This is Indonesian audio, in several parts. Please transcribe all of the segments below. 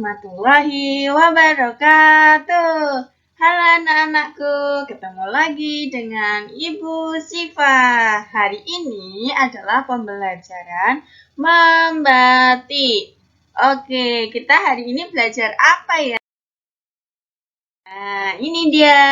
warahmatullahi wabarakatuh. Halo anak-anakku, ketemu lagi dengan Ibu Siva. Hari ini adalah pembelajaran membatik. Oke, kita hari ini belajar apa ya? Nah, ini dia.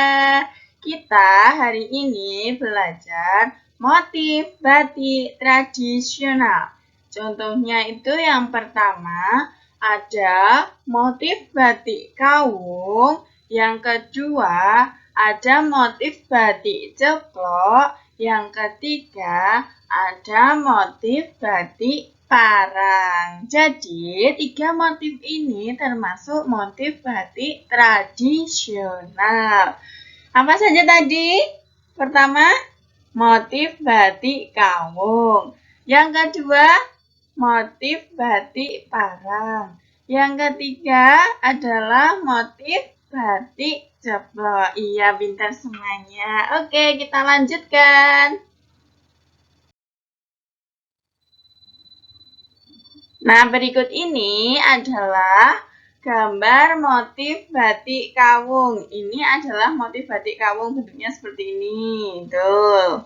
Kita hari ini belajar motif batik tradisional. Contohnya itu yang pertama ada motif batik kawung, yang kedua ada motif batik ceplok, yang ketiga ada motif batik parang. Jadi, 3 motif ini termasuk motif batik tradisional. Apa saja tadi? Pertama, motif batik kawung. Yang kedua, motif batik parang. Yang ketiga adalah motif batik ceplok. Iya, pintar semuanya. Oke, kita lanjutkan. Nah, berikut ini adalah gambar motif batik kawung. Ini adalah motif batik kawung, bentuknya seperti ini. Tuh.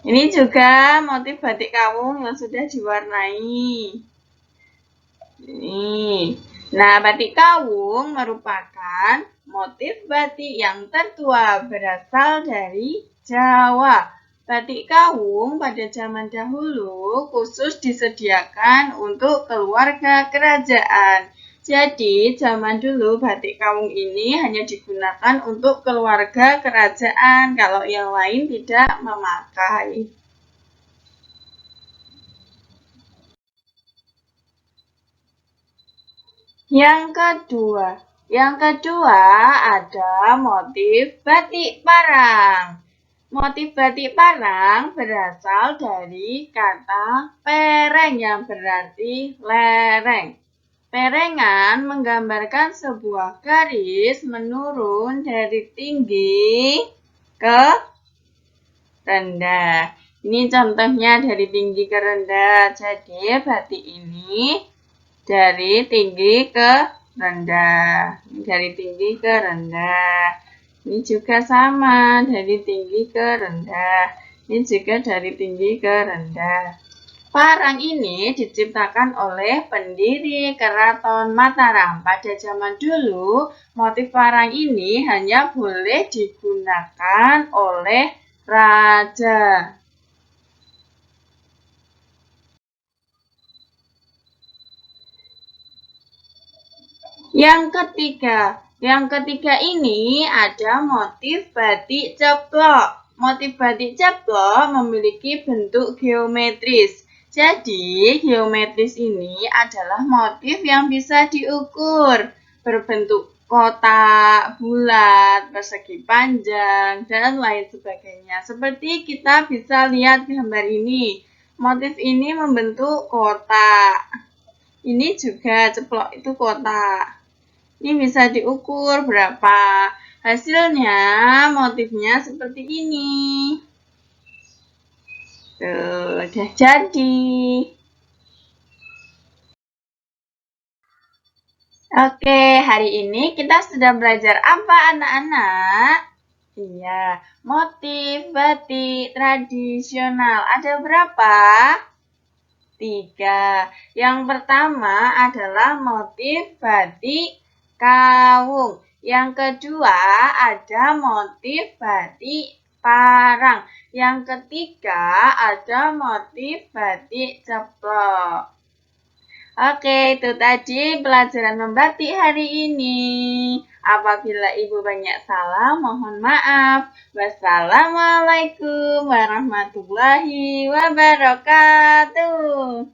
Ini juga motif batik kawung yang sudah diwarnai. Ini. Nah, batik kawung merupakan motif batik yang tertua berasal dari Jawa. Batik kawung pada zaman dahulu khusus disediakan untuk keluarga kerajaan. Jadi, zaman dulu batik kawung ini hanya digunakan untuk keluarga kerajaan, kalau yang lain tidak memakai. Yang kedua ada motif batik parang. Motif batik parang berasal dari kata pereng yang berarti lereng. Perengan menggambarkan sebuah garis menurun dari tinggi ke rendah. Ini contohnya dari tinggi ke rendah. Jadi batik ini dari tinggi ke rendah. Dari tinggi ke rendah. Ini juga sama, dari tinggi ke rendah. Ini juga dari tinggi ke rendah. Parang ini diciptakan oleh pendiri Keraton Mataram. Pada zaman dulu, motif parang ini hanya boleh digunakan oleh raja. Yang ketiga ini ada motif batik ceplok. Motif batik ceplok memiliki bentuk geometris. Jadi, geometris ini adalah motif yang bisa diukur, berbentuk kotak, bulat, persegi panjang, dan lain sebagainya. Seperti kita bisa lihat gambar ini. Motif ini membentuk kotak. Ini juga ceplok itu kotak. Ini bisa diukur berapa. Hasilnya motifnya seperti ini. Tuh, udah jadi. Oke, hari ini kita sudah belajar apa anak-anak? Iya, motif batik tradisional. Ada berapa? 3. Yang pertama adalah motif batik kawung. Yang kedua ada motif batik parang. Yang ketiga ada motif batik ceplok. Oke, itu tadi pelajaran membatik hari ini. Apabila Ibu banyak salah, mohon maaf. Wassalamualaikum warahmatullahi wabarakatuh.